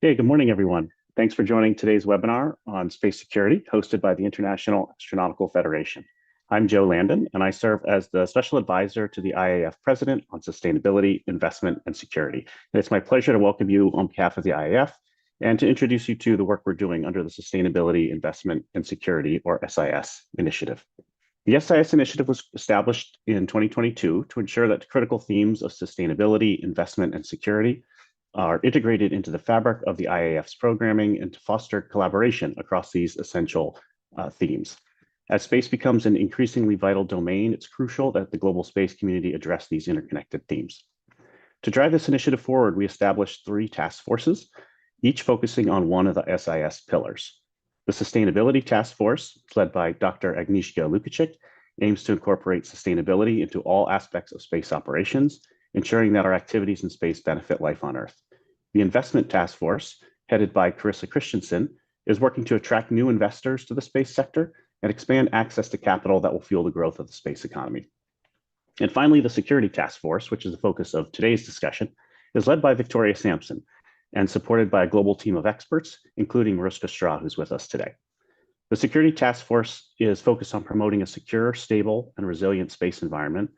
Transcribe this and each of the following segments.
Hey, good morning, everyone. Thanks for joining today's webinar on space security hosted by the International Astronautical Federation. I'm Joe Landon, and I serve as the Special Advisor to the IAF President on Sustainability, Investment, and Security. And it's my pleasure to welcome you on behalf of the IAF and to introduce you to the work we're doing under the Sustainability, Investment, and Security, or SIS, initiative. The SIS initiative was established in 2022 to ensure that critical themes of sustainability, investment, and security are integrated into the fabric of the IAF's programming and to foster collaboration across these essential themes. As space becomes an increasingly vital domain, it's crucial that the global space community address these interconnected themes. To drive this initiative forward, we established 3 task forces, each focusing on one of the SIS pillars. The Sustainability Task Force, led by Dr. Agnieszka Lukaczyk, aims to incorporate sustainability into all aspects of space operations, ensuring that our activities in space benefit life on Earth. The Investment Task Force, headed by Carissa Christensen, is working to attract new investors to the space sector and expand access to capital that will fuel the growth of the space economy. And finally, the Security Task Force, which is the focus of today's discussion, is led by Victoria Sampson and supported by a global team of experts, including Mariska Straw, who's with us today. The Security Task Force is focused on promoting a secure, stable, and resilient space environment.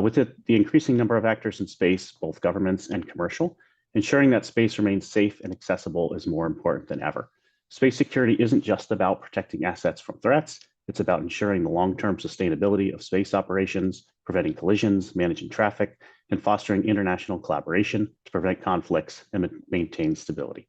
With the increasing number of actors in space, both governments and commercial, ensuring that space remains safe and accessible is more important than ever. Space security isn't just about protecting assets from threats, it's about ensuring the long-term sustainability of space operations, preventing collisions, managing traffic, and fostering international collaboration to prevent conflicts and maintain stability.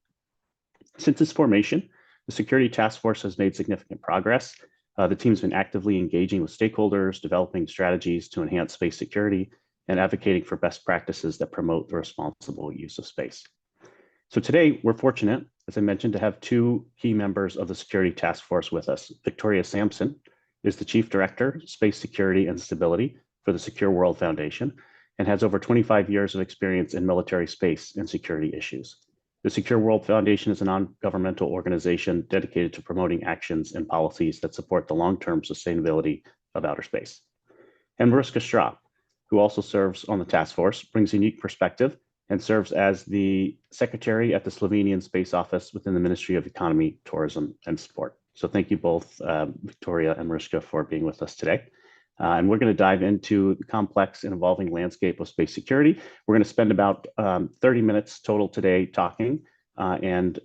Since its formation, the Security Task Force has made significant progress. The team's been actively engaging with stakeholders, developing strategies to enhance space security, and advocating for best practices that promote the responsible use of space. So today, we're fortunate, as I mentioned, to have 2 key members of the Security Task Force with us. Victoria Sampson is the Chief Director, Space Security and Stability for the Secure World Foundation, and has over 25 years of experience in military space and security issues. The Secure World Foundation is a non-governmental organization dedicated to promoting actions and policies that support the long-term sustainability of outer space. And Mariska Straw, who also serves on the task force, brings a unique perspective and serves as the secretary at the Slovenian Space Office within the Ministry of Economy, Tourism, and Sport. So thank you both, Victoria and Mariska, for being with us today. And we're going to dive into the complex and evolving landscape of space security. We're going to spend about 30 minutes total today talking, and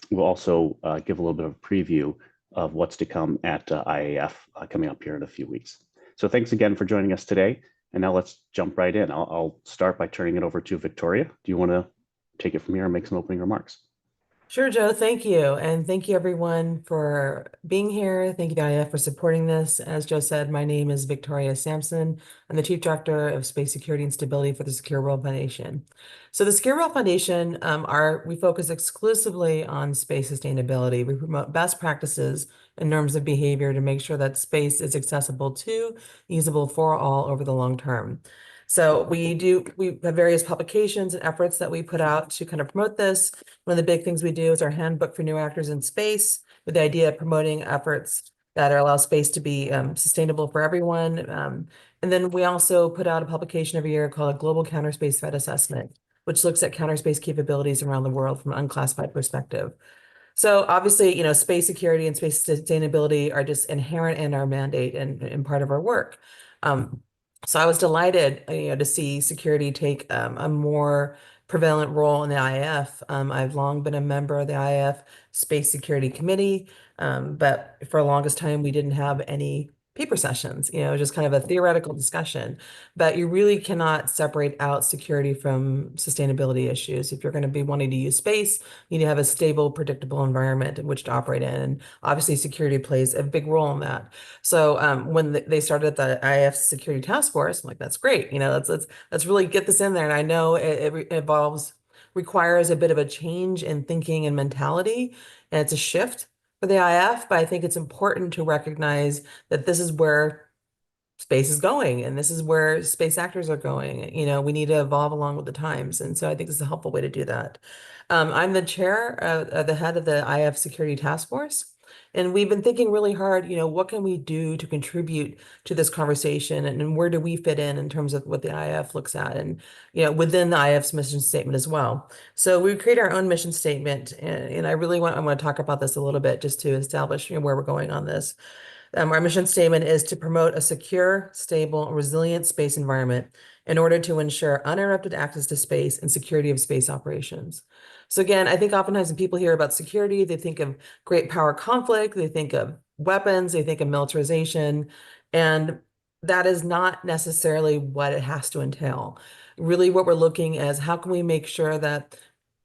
we'll also give a little bit of a preview of what's to come at IAF coming up here in a few weeks. So thanks again for joining us today. And now let's jump right in. I'll start by turning it over to Victoria. Do you want to take it from here and make some opening remarks? Sure, Joe. Thank you. And thank you, everyone, for being here. Thank you, IAF, for supporting this. As Joe said, my name is Victoria Sampson. I'm the Chief Director of Space Security and Stability for the Secure World Foundation. So the Secure World Foundation, we focus exclusively on space sustainability. We promote best practices and norms of behavior to make sure that space is accessible to, usable for all over the long term. So we have various publications and efforts that we put out to kind of promote this. One of the big things we do is our handbook for new actors in space, with the idea of promoting efforts that allow space to be sustainable for everyone. And then we also put out a publication every year called a Global Counterspace Threat Assessment, which looks at counterspace capabilities around the world from an unclassified perspective. So obviously, space security and space sustainability are just inherent in our mandate and part of our work. So I was delighted, to see security take a more prevalent role in the IAF. I've long been a member of the IAF Space Security Committee, but for the longest time, we didn't have any paper sessions, just kind of a theoretical discussion. But you really cannot separate out security from sustainability issues. If you're going to be wanting to use space, you need to have a stable, predictable environment in which to operate in. And obviously, security plays a big role in that. So when they started the IAF Security Task Force, I'm like, that's great. Let's really get this in there. And I know it requires a bit of a change in thinking and mentality, and it's a shift for the IF, but I think it's important to recognize that this is where space is going and this is where space actors are going. We need to evolve along with the times. And so I think this is a helpful way to do that. I'm the chair, the head of the IF Security Task Force. And we've been thinking really hard, what can we do to contribute to this conversation, and where do we fit in terms of what the IAF looks at, and within the IAF's mission statement as well. So we create our own mission statement, and I want to talk about this a little bit just to establish where we're going on this. Our mission statement is to promote a secure, stable, resilient space environment in order to ensure uninterrupted access to space and security of space operations. So again, I think oftentimes when people hear about security, they think of great power conflict, they think of weapons, they think of militarization, and that is not necessarily what it has to entail. Really, what we're looking at is how can we make sure that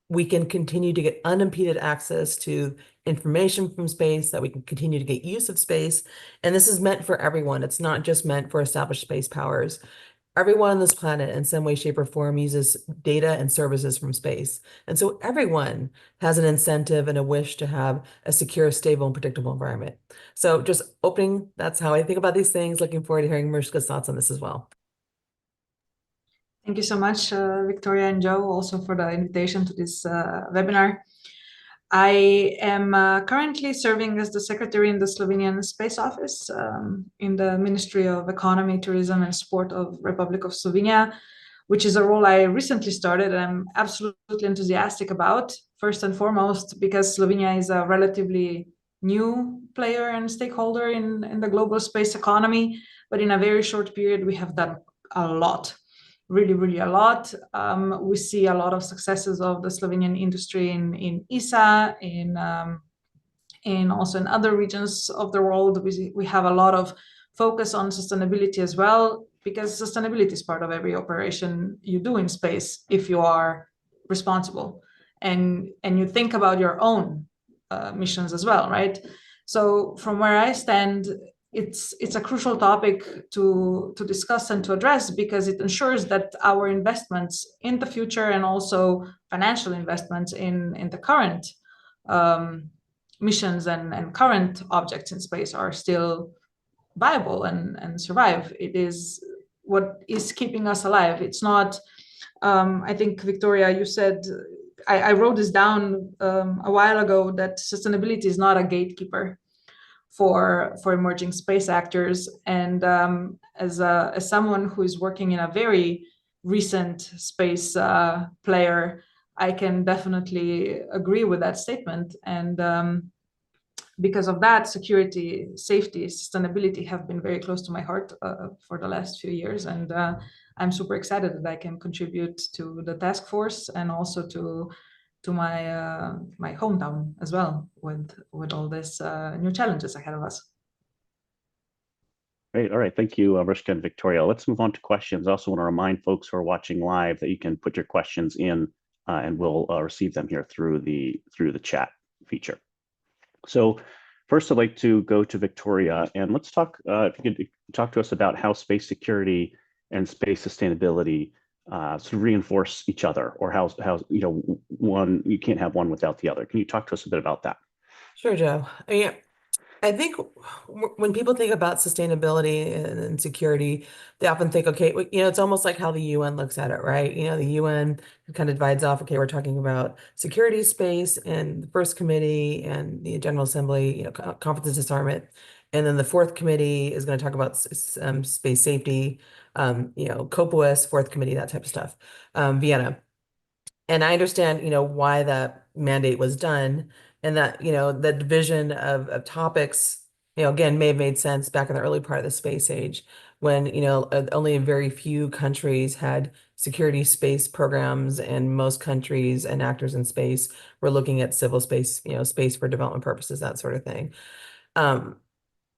we can continue to get unimpeded access to information from space, that we can continue to get use of space. And this is meant for everyone. It's not just meant for established space powers. Everyone on this planet in some way, shape, or form uses data and services from space. And so everyone has an incentive and a wish to have a secure, stable, and predictable environment. So just opening, that's how I think about these things. Looking forward to hearing Mariska's thoughts on this as well. Thank you so much, Victoria and Joe, also for the invitation to this webinar. I am currently serving as the secretary in the Slovenian Space Office in the Ministry of Economy, Tourism and Sport of Republic of Slovenia, which is a role I recently started and I'm absolutely enthusiastic about. First and foremost, because Slovenia is a relatively new player and stakeholder in the global space economy, but in a very short period, we have done a lot. Really a lot. We see a lot of successes of the Slovenian industry in ESA, in also in other regions of the world. We have a lot of focus on sustainability as well, because sustainability is part of every operation you do in space if you are responsible and you think about your own missions as well, right? So from where I stand, it's a crucial topic to discuss and to address, because it ensures that our investments in the future and also financial investments in the current missions and current objects in space are still viable and survive. It is what is keeping us alive. It's not, I think, Victoria, you said, I wrote this down a while ago, that sustainability is not a gatekeeper for emerging space actors. And as someone who is working in a very recent space player, I can definitely agree with that statement. And because of that, security, safety, sustainability have been very close to my heart for the last few years. And I'm super excited that I can contribute to the task force and also to my my hometown as well, with all this new challenges ahead of us. Great. All right. Thank you, Mariska and Victoria. Let's move on to questions. I also want to remind folks who are watching live that you can put your questions in and we'll receive them here through the chat feature. So first, I'd like to go to Victoria, and let's talk, if you could talk to us about how space security and space sustainability sort of reinforce each other, or how you can't have one without the other. Can you talk to us a bit about that? Sure, Joe. I think when people think about sustainability and security, they often think, okay, it's almost like how the UN looks at it, right? The UN kind of divides off, okay, we're talking about security space and the first committee and the General Assembly, conference and disarmament. And then the fourth committee is going to talk about space safety, COPUOS, fourth committee, that type of stuff, Vienna. And I understand, why that mandate was done, and that, the division of topics, again, may have made sense back in the early part of the space age when, only very few countries had security space programs, and most countries and actors in space were looking at civil space, space for development purposes, that sort of thing.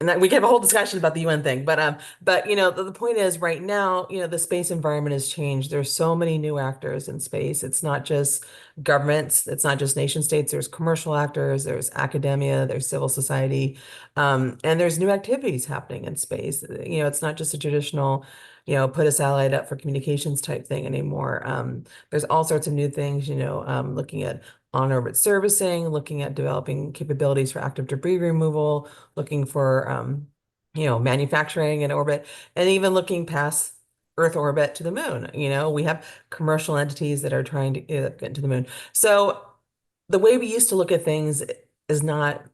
And that we can have a whole discussion about the UN thing, but the point is, right now, the space environment has changed. There's so many new actors in space. It's not just governments, it's not just nation states. There's commercial actors, there's academia, there's civil society, and there's new activities happening in space. It's not just a traditional, put a satellite up for communications type thing anymore. There's all sorts of new things, looking at on-orbit servicing, looking at developing capabilities for active debris removal, looking for, manufacturing in orbit, and even looking past Earth orbit to the moon. We have commercial entities that are trying to get to the moon. So the way we used to look at things is not,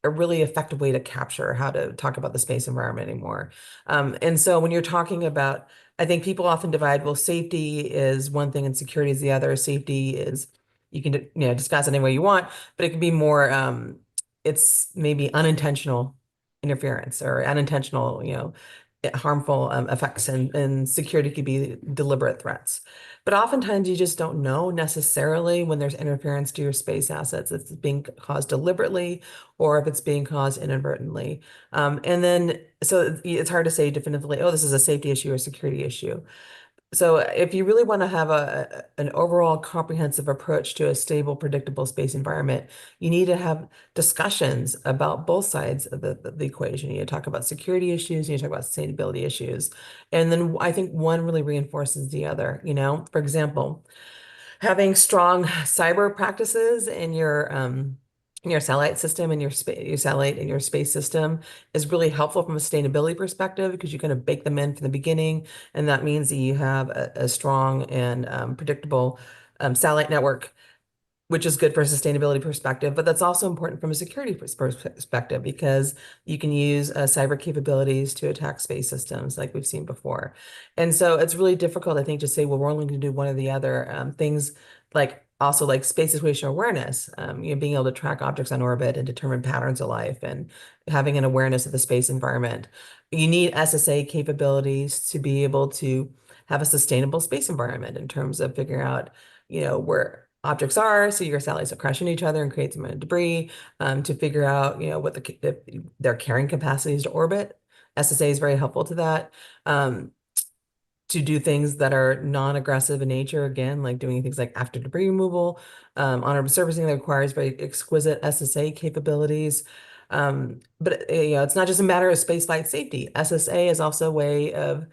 a really effective way to capture how to talk about the space environment anymore. And so when you're talking about, I think people often divide, well, safety is one thing and security is the other. Safety is, you can, discuss it any way you want, but it can be more, it's maybe unintentional interference or unintentional, harmful effects, and security could be deliberate threats. But oftentimes you just don't know necessarily when there's interference to your space assets, if it's being caused deliberately or if it's being caused inadvertently. And then, so it's hard to say definitively, oh, this is a safety issue or security issue. So if you really want to have an overall comprehensive approach to a stable, predictable space environment, you need to have discussions about both sides of the equation. You need to talk about security issues, you need to talk about sustainability issues. And then I think one really reinforces the other, for example, having strong cyber practices in your satellite system and your satellite and your space system is really helpful from a sustainability perspective because you kind of bake them in from the beginning, and that means that you have a strong and predictable satellite network, which is good for a sustainability perspective, but that's also important from a security perspective because you can use cyber capabilities to attack space systems like we've seen before. And so it's really difficult, I think, to say, well, we're only going to do one or the other. Things like space situational awareness, being able to track objects on orbit and determine patterns of life and having an awareness of the space environment. You need SSA capabilities to be able to have a sustainable space environment in terms of figuring out, where objects are, so your satellites don't crash into each other and create some debris, to figure out, what their carrying capacities to orbit. SSA is very helpful to that. To do things that are non-aggressive in nature, again, like doing things like after debris removal, on-orbit servicing that requires very exquisite SSA capabilities. But it's not just a matter of spaceflight safety. SSA is also a way of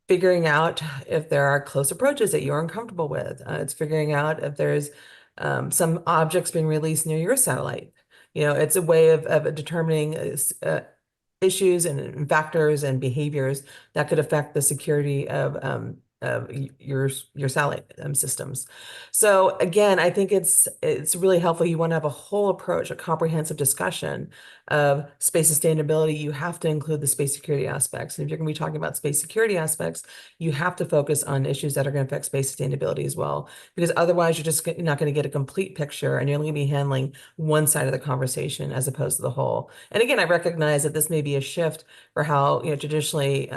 figuring out if there are close approaches that you're uncomfortable with. It's figuring out if there's some objects being released near your satellite. It's a way of determining issues and factors and behaviors that could affect the security of your satellite systems. So again, I think it's really helpful. You want to have a whole approach, a comprehensive discussion of space sustainability. You have to include the space security aspects. And if you're going to be talking about space security aspects, you have to focus on issues that are going to affect space sustainability as well, because otherwise you're just not going to get a complete picture and you're only going to be handling one side of the conversation as opposed to the whole. And again, I recognize that this may be a shift for how, traditionally,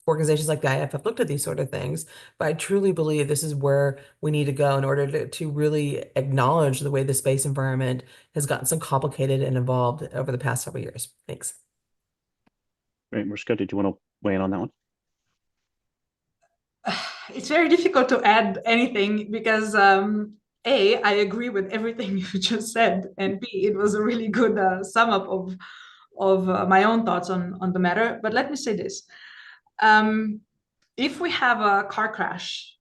organizations like the IAF have looked at these sort of things, but I truly believe this is where we need to go in order to really acknowledge the way the space environment has gotten so complicated and evolved over the past several years. Thanks. Great. Mariska, did you want to weigh in on that one? It's very difficult to add anything because A, I agree with everything you just said, and B, it was a really good sum up of my own thoughts on the matter. But let me say this. If we have a car crash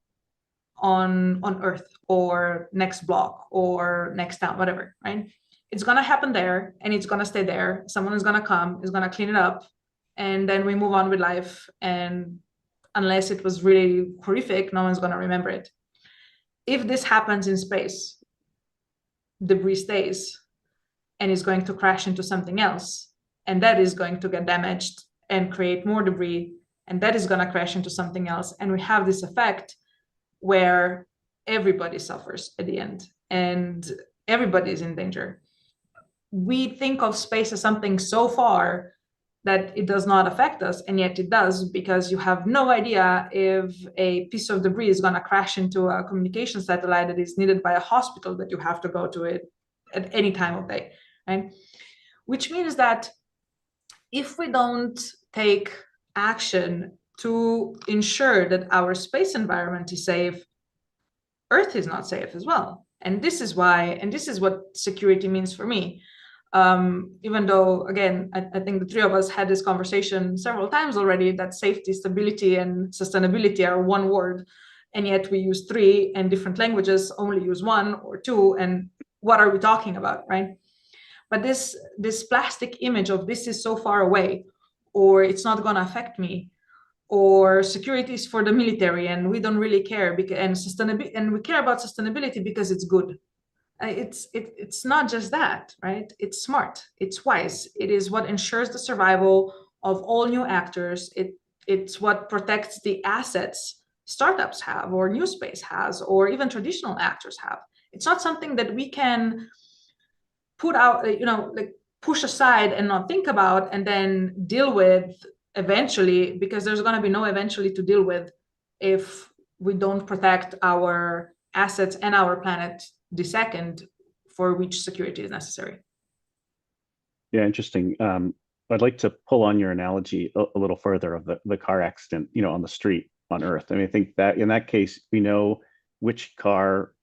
on Earth or next block or next town, whatever, right? It's gonna happen there and it's gonna stay there. Someone is gonna come, is gonna clean it up, and then we move on with life. And unless it was really horrific, no one's gonna remember it. If this happens in space, debris stays and is going to crash into something else, and that is going to get damaged and create more debris, and that is going to crash into something else. And we have this effect where everybody suffers at the end and everybody is in danger. We think of space as something so far that it does not affect us, and yet it does, because you have no idea if a piece of debris is going to crash into a communication satellite that is needed by a hospital that you have to go to it at any time of day, right? Which means that if we don't take action to ensure that our space environment is safe, Earth is not safe as well. And this is why, and this is what security means for me. Even though, again, I think the three of us had this conversation several times already, that safety, stability, and sustainability are one word, and yet we use three, and different languages only use one or two, and what are we talking about, right? But this plastic image of this is so far away, or it's not going to affect me, or security is for the military and we don't really care, because and we care about sustainability because it's good. it's not just that, right? It's smart, it's wise. It is what ensures the survival of all new actors. It's what protects the assets startups have, or new space has, or even traditional actors have. It's not something that we can put out, like push aside and not think about and then deal with eventually, because there's going to be no eventually to deal with if we don't protect our assets and our planet the second for which security is necessary. Yeah, interesting. I'd like to pull on your analogy a little further of the car accident, on the street on Earth. I mean, I think that in that case, we know which car,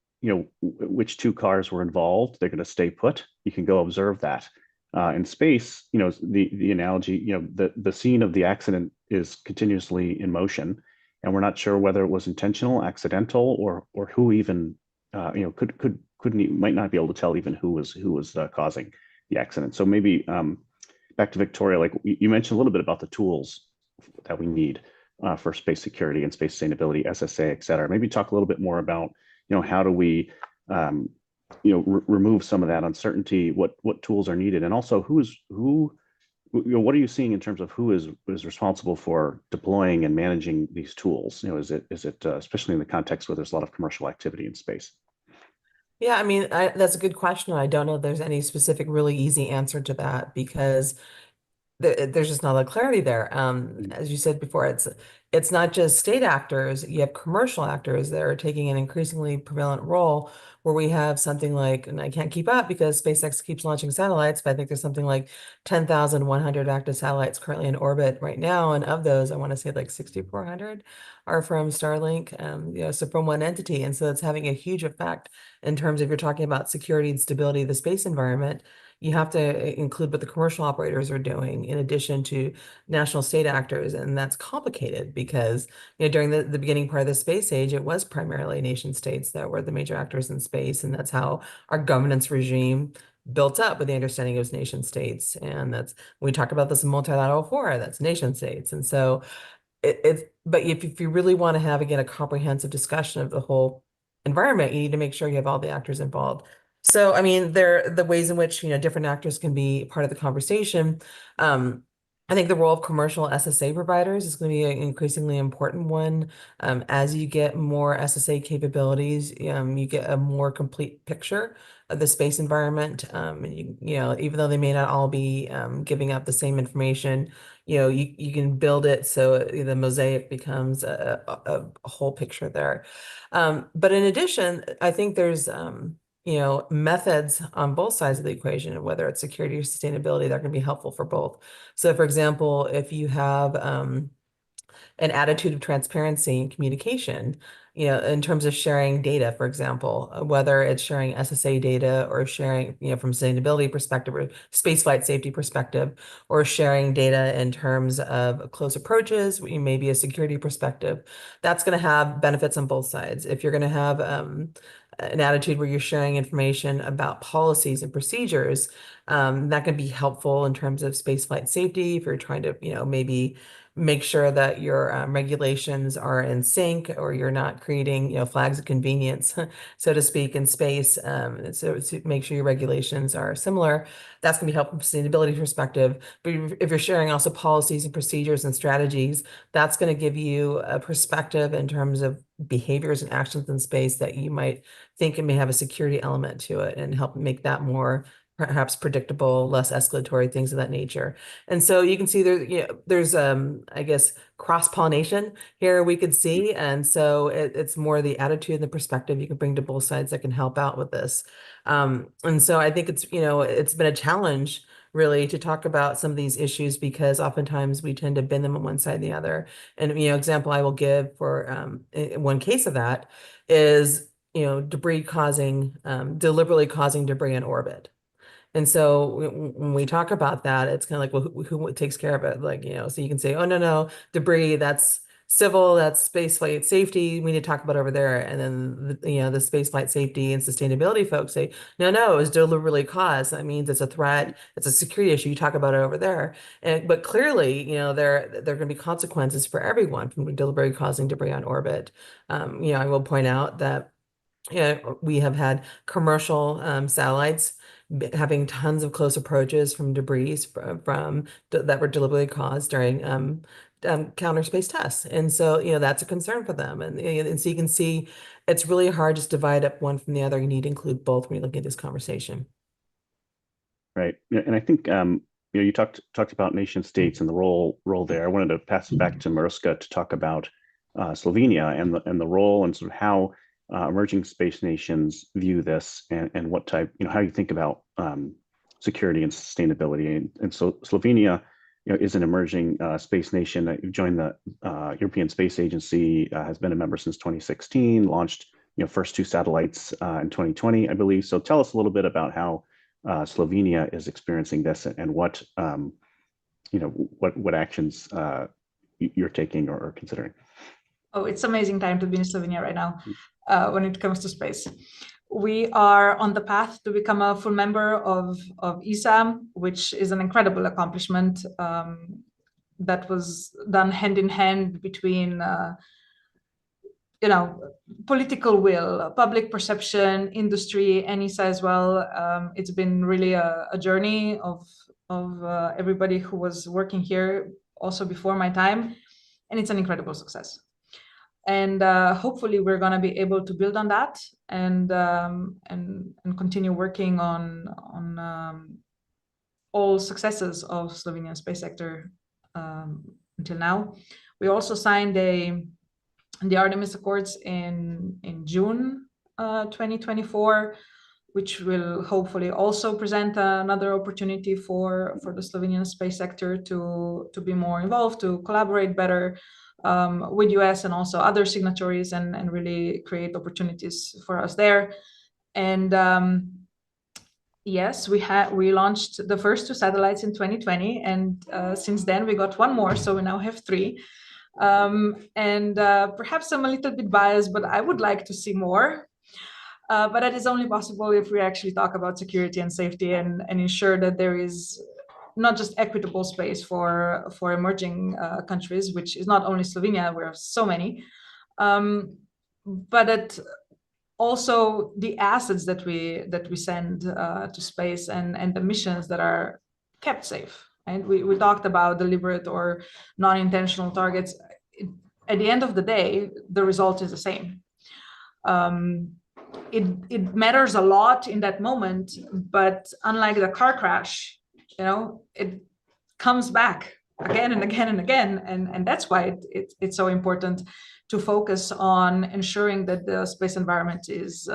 which two cars were involved. They're going to stay put. You can go observe that. In space, the analogy, the scene of the accident is continuously in motion, and we're not sure whether it was intentional, accidental, or who even, might not be able to tell even who was causing the accident. So maybe back to Victoria, like you mentioned a little bit about the tools that we need for space security and space sustainability, SSA, et cetera. Maybe talk a little bit more about, how do we, remove some of that uncertainty, what tools are needed, and also what are you seeing in terms of who is responsible for deploying and managing these tools? Is it especially in the context where there's a lot of commercial activity in space? Yeah, I mean, that's a good question. I don't know if there's any specific really easy answer to that because there's just not a lot of clarity there. As you said before, it's not just state actors. You have commercial actors that are taking an increasingly prevalent role where we have something like, and I can't keep up because SpaceX keeps launching satellites, but I think there's something like 10,100 active satellites currently in orbit right now. And of those, I want to say like 6,400 are from Starlink, so from one entity. And so it's having a huge effect in terms of you're talking about security and stability of the space environment. You have to include what the commercial operators are doing in addition to national state actors. And that's complicated because, during the beginning part of the space age, it was primarily nation states that were the major actors in space. And that's how our governance regime built up with the understanding it was nation states. And that's, when we talk about this multilateral fora, that's nation states. And so but if you really want to have, again, a comprehensive discussion of the whole environment, you need to make sure you have all the actors involved. So, I mean, the ways in which, different actors can be part of the conversation. I think the role of commercial SSA providers is going to be an increasingly important one. As you get more SSA capabilities, you get a more complete picture of the space environment. Even though they may not all be giving up the same information, you can build it so the mosaic becomes a whole picture there. But in addition, I think there's methods on both sides of the equation, whether it's security or sustainability, that can be helpful for both. So, for example, if you have an attitude of transparency and communication, in terms of sharing data, for example, whether it's sharing SSA data or sharing, from sustainability perspective or spaceflight safety perspective, or sharing data in terms of close approaches, maybe a security perspective, that's going to have benefits on both sides. If you're going to have an attitude where you're sharing information about policies and procedures, that can be helpful in terms of spaceflight safety. If you're trying to, maybe make sure that your regulations are in sync, or you're not creating, flags of convenience, so to speak, in space. So to make sure your regulations are similar, that's going to be helpful from a sustainability perspective. But if you're sharing also policies and procedures and strategies, that's going to give you a perspective in terms of behaviors and actions in space that you might think it may have a security element to it, and help make that more perhaps predictable, less escalatory, things of that nature. And so you can see there's I guess cross-pollination here we could see. And so it's more the attitude and the perspective you can bring to both sides that can help out with this. And so I think it's been a challenge really to talk about some of these issues, because oftentimes we tend to bend them on one side or the other. And example I will give for one case of that is debris deliberately causing debris in orbit. And so when we talk about that, it's kind of like, well, who takes care of it? Like, so you can say, oh, no, debris, that's civil, that's space flight safety. We need to talk about over there. And then, the space flight safety and sustainability folks say, no, it was deliberately caused. That means it's a threat. It's a security issue. You talk about it over there. But clearly, there are going to be consequences for everyone from deliberately causing debris on orbit. I will point out that We have had commercial satellites having tons of close approaches from debris that were deliberately caused during counter space tests. And so, that's a concern for them. And so you can see it's really hard to just divide up one from the other. You need to include both when you look at this conversation. Right. Yeah, and I think you talked about nation states and the role there. I wanted to pass it back to Mariska to talk about Slovenia and the role and sort of how emerging space nations view this and what type, how you think about security and sustainability. And so Slovenia, is an emerging space nation that joined the European Space Agency, has been a member since 2016, launched first 2 satellites in 2020, I believe. So tell us a little bit about how Slovenia is experiencing this and what what actions you're taking or considering. Oh, it's amazing time to be in Slovenia right now when it comes to space. We are on the path to become a full member of ESA, which is an incredible accomplishment that was done hand in hand between political will, public perception, industry, and ESA as well. It's been really a journey of everybody who was working here also before my time, and it's an incredible success. And hopefully we're going to be able to build on that and continue working on all successes of Slovenian space sector until now. We also signed the Artemis Accords in June 2024, which will hopefully also present another opportunity for the Slovenian space sector to be more involved, to collaborate better with US and also other signatories and really create opportunities for us there. And yes, we launched the first 2 satellites in 2020, and since then we got 1 more, so we now have 3. And perhaps I'm a little bit biased, but I would like to see more. But that is only possible if we actually talk about security and safety and ensure that there is not just equitable space for emerging countries, which is not only Slovenia, we have so many, but that also the assets that we send to space and the missions that are kept safe. And we talked about deliberate or non-intentional targets. At the end of the day, the result is the same. It matters a lot in that moment, but unlike the car crash, it comes back again and again and again. And that's why it's so important to focus on ensuring that the space environment is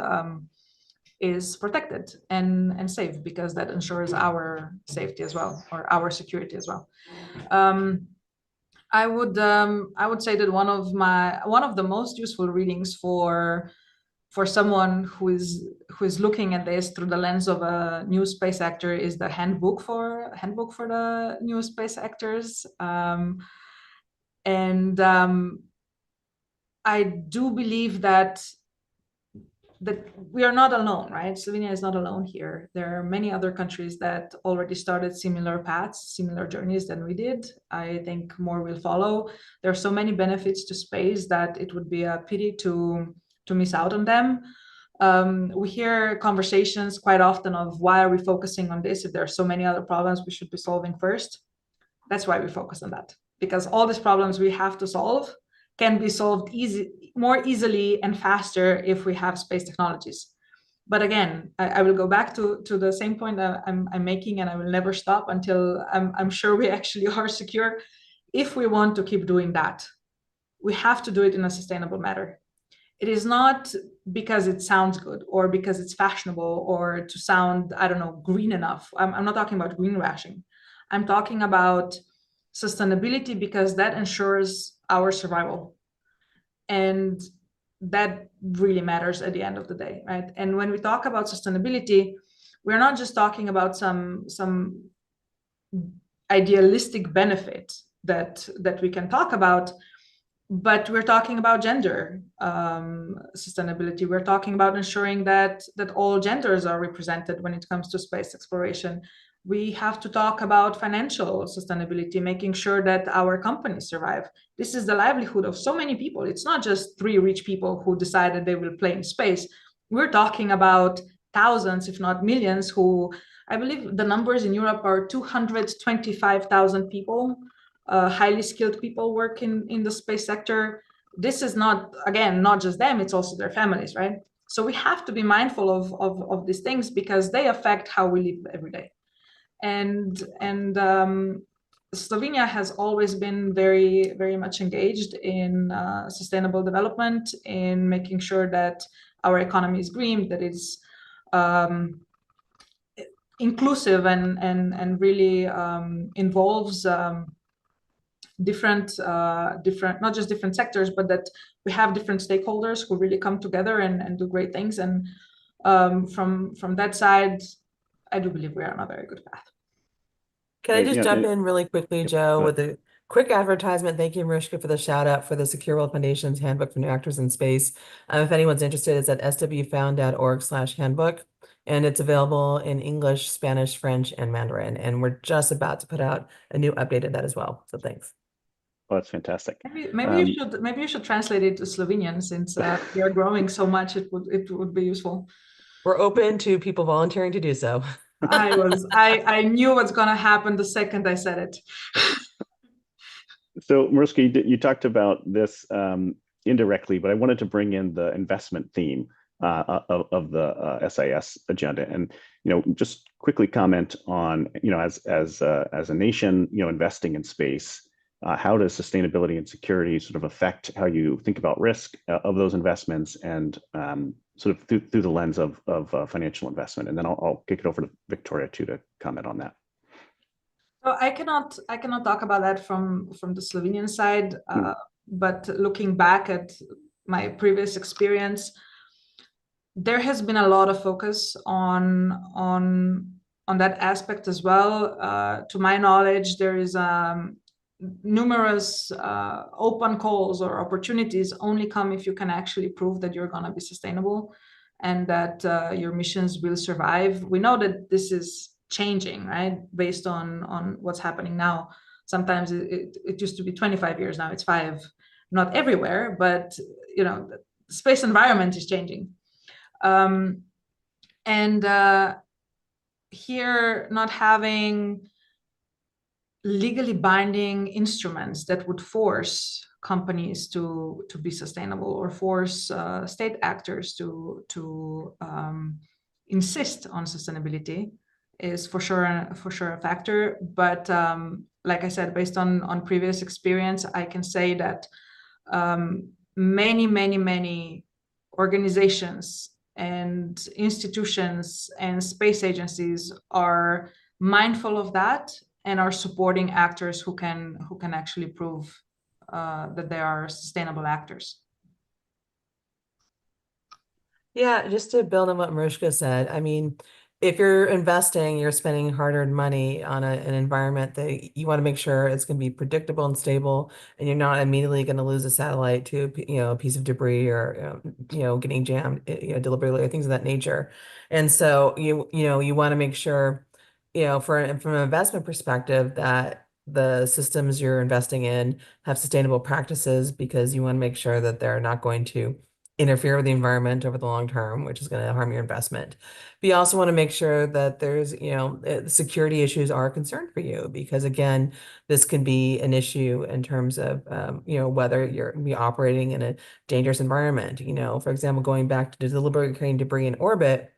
protected and safe, because that ensures our safety as well, or our security as well. I would say that one of the most useful readings for someone who is looking at this through the lens of a new space actor is the handbook for the new space actors. I do believe that we are not alone, right? Slovenia is not alone here. There are many other countries that already started similar paths, similar journeys than we did. I think more will follow. There are so many benefits to space that it would be a pity to miss out on them. We hear conversations quite often of why are we focusing on this if there are so many other problems we should be solving first. That's why we focus on that, because all these problems we have to solve can be solved more easily and faster if we have space technologies. But again, I will go back to the same point that I'm making, and I will never stop until I'm sure we actually are secure. If we want to keep doing that, we have to do it in a sustainable manner. It is not because it sounds good or because it's fashionable or to sound, I don't know, green enough. I'm not talking about greenwashing. I'm talking about sustainability, because that ensures our survival. And that really matters at the end of the day, right? And when we talk about sustainability, we're not just talking about some idealistic benefit that we can talk about, but we're talking about gender sustainability. We're talking about ensuring that all genders are represented when it comes to space exploration. We have to talk about financial sustainability, making sure that our companies survive. This is the livelihood of so many people. It's not just 3 rich people who decided they will play in space. we're talking about thousands, if not millions, who I believe the numbers in Europe are 225,000 people, highly skilled people work in the space sector. This is not, again, not just them, it's also their families, right? So we have to be mindful of these things because they affect how we live every day. And Slovenia has always been very, very much engaged in sustainable development, in making sure that our economy is green, that it's inclusive and really involves different, not just different sectors, but that we have different stakeholders who really come together and do great things. And from that side, I do believe we are on a very good path. Can I Great. just Yeah, jump and- in really quickly, Yep, Joe, go with a quick advertisement? Thank you, Mariska, for the shout out for the Secure World Foundation's Handbook for New Actors in Space. If anyone's interested, it's at swfound.org/handbook, and it's available in English, Spanish, French, and Mandarin. And we're just about to put out a new update of that as well. So thanks. Oh, that's fantastic. Maybe you should translate it to Slovenian, since we are growing so much. It would be useful. We're open to people volunteering to do so. I knew what's gonna happen the second I said it. So Mariska, you talked about this indirectly, but I wanted to bring in the investment theme of the SIS agenda, and just quickly comment on as a nation investing in space. How does sustainability and security sort of affect how you think about risk of those investments, and sort of through the lens of financial investment? And then I'll kick it over to Victoria too to comment on that. So I cannot talk about that from the Slovenian side, but looking back at my previous experience, there has been a lot of focus on that aspect as well. To my knowledge, there is numerous open calls or opportunities only come if you can actually prove that you're going to be sustainable and that your missions will survive. We know that this is changing, right, based on what's happening now. Sometimes it used to be 25 years, now it's 5. Not everywhere, but the space environment is changing. Here, not having legally binding instruments that would force companies to be sustainable or force state actors to insist on sustainability is for sure a factor. But like I said, based on previous experience, I can say that many organizations and institutions and space agencies are mindful of that and are supporting actors who can actually prove that they are sustainable actors. Yeah, just to build on what Mariska said, I mean, if you're investing, you're spending hard-earned money on an environment that you want to make sure it's going to be predictable and stable, and you're not immediately going to lose a satellite to a piece of debris or getting jammed deliberately or things of that nature. And so you want to make sure from an investment perspective that the systems you're investing in have sustainable practices, because you want to make sure that they're not going to interfere with the environment over the long term, which is going to harm your investment. But you also want to make sure that there's, security issues are a concern for you, because again, this can be an issue in terms of, whether you're operating in a dangerous environment. For example, going back to deliberately creating debris in orbit,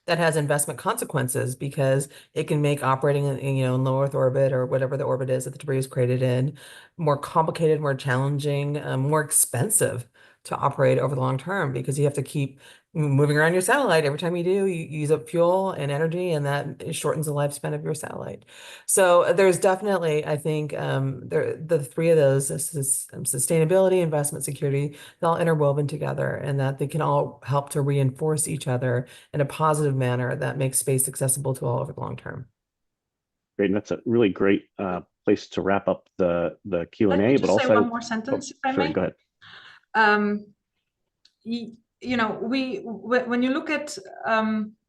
that has investment consequences, because it can make operating in low Earth orbit or whatever the orbit is that the debris is created in more complicated, more challenging, more expensive to operate over the long term, because you have to keep moving around your satellite. Every time you do, you use up fuel and energy, and that shortens the lifespan of your satellite. So there's definitely, I think, the three of those, sustainability, investment, security, they're all interwoven together, and that they can all help to reinforce each other in a positive manner that makes space accessible to all over the long term. Great, and that's a really great place to wrap up the Q&A. Let me just but also say one more sentence, if I may. Go ahead. When you look at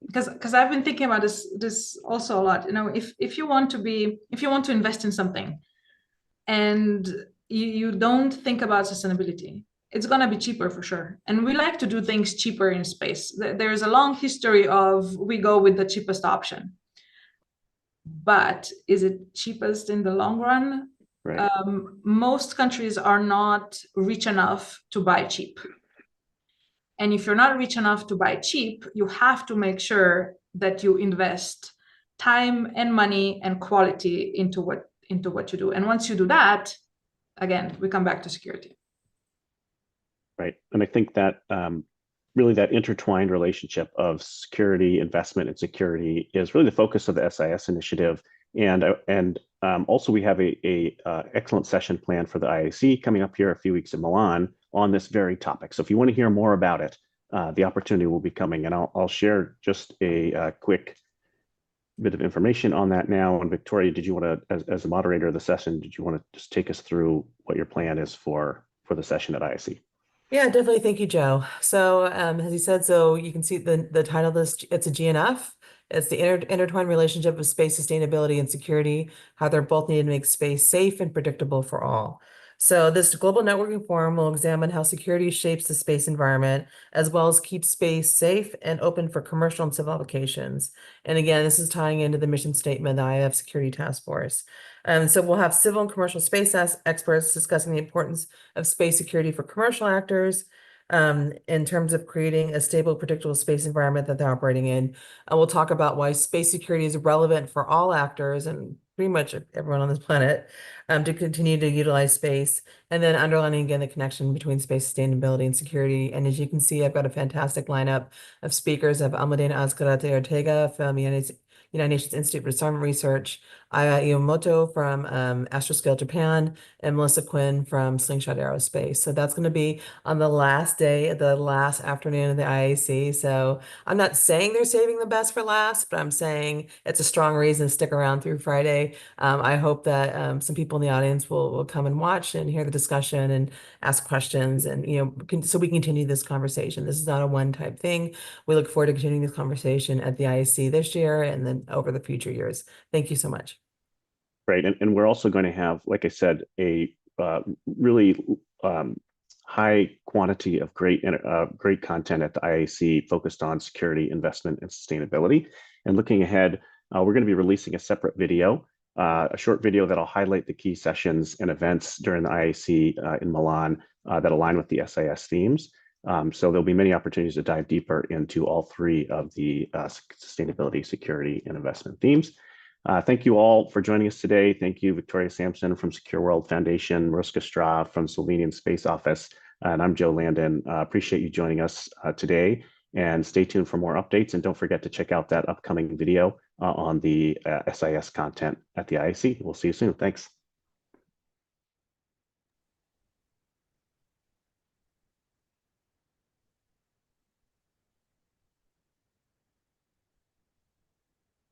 because I've been thinking about this also a lot. If you want to invest in something and you don't think about sustainability, it's going to be cheaper for sure. And we like to do things cheaper in space. There's a long history of we go with the cheapest option. But is it cheapest in the long run? Right. Most countries are not rich enough to buy cheap. And if you're not rich enough to buy cheap, you have to make sure that you invest time and money and quality into what you do. And once you do that, again, we come back to security. Right. And I think that really that intertwined relationship of security, investment, and security is really the focus of the SIS initiative. And also we have a excellent session planned for the IAC coming up here a few weeks in Milan on this very topic. So if you want to hear more about it, the opportunity will be coming. And I'll share just a quick bit of information on that now. And Victoria, did you want to, as a moderator of the session, did you want to just take us through what your plan is for the session at IAC? Yeah, definitely. Thank you, Joe. So, as he said, so you can see the title of this, it's a GNF. It's the intertwined relationship of space sustainability and security, how they're both needed to make space safe and predictable for all. So this global networking forum will examine how security shapes the space environment, as well as keep space safe and open for commercial and civil applications. And again, this is tying into the mission statement of the IAF Security Task Force. So we'll have civil and commercial space experts discussing the importance of space security for commercial actors in terms of creating a stable, predictable space environment that they're operating in. And we'll talk about why space security is relevant for all actors and pretty much everyone on this planet to continue to utilize space. And then underlining again the connection between space sustainability and security. And as you can see, I've got a fantastic lineup of speakers. I have Almudena Azcarate Ortega from the United Nations Institute for Disarmament Research, Aya Iwamoto from Astroscale Japan, and Melissa Quinn from Slingshot Aerospace. So that's going to be on the last day, the last afternoon of the IAC. So I'm not saying they're saving the best for last, but I'm saying it's a strong reason to stick around through Friday. I hope that some people in the audience will come and watch and hear the discussion and ask questions, and so we can continue this conversation. This is not a one-time thing. We look forward to continuing this conversation at the IAC this year and then over the future years. Thank you so much. Right. And we're also going to have, like I said, a really high quantity of great content at the IAC focused on security, investment, and sustainability. And looking ahead, we're going to be releasing a separate video, a short video that'll highlight the key sessions and events during the IAC in Milan that align with the SIS themes. So there'll be many opportunities to dive deeper into all three of the sustainability, security, and investment themes. Thank you all for joining us today. Thank you, Victoria Sampson from Secure World Foundation, Mariska Straw from Slovenian Space Office, and I'm Joe Landon. Appreciate you joining us today, and stay tuned for more updates. And don't forget to check out that upcoming video on the SIS content at the IAC. We'll see you soon. Thanks.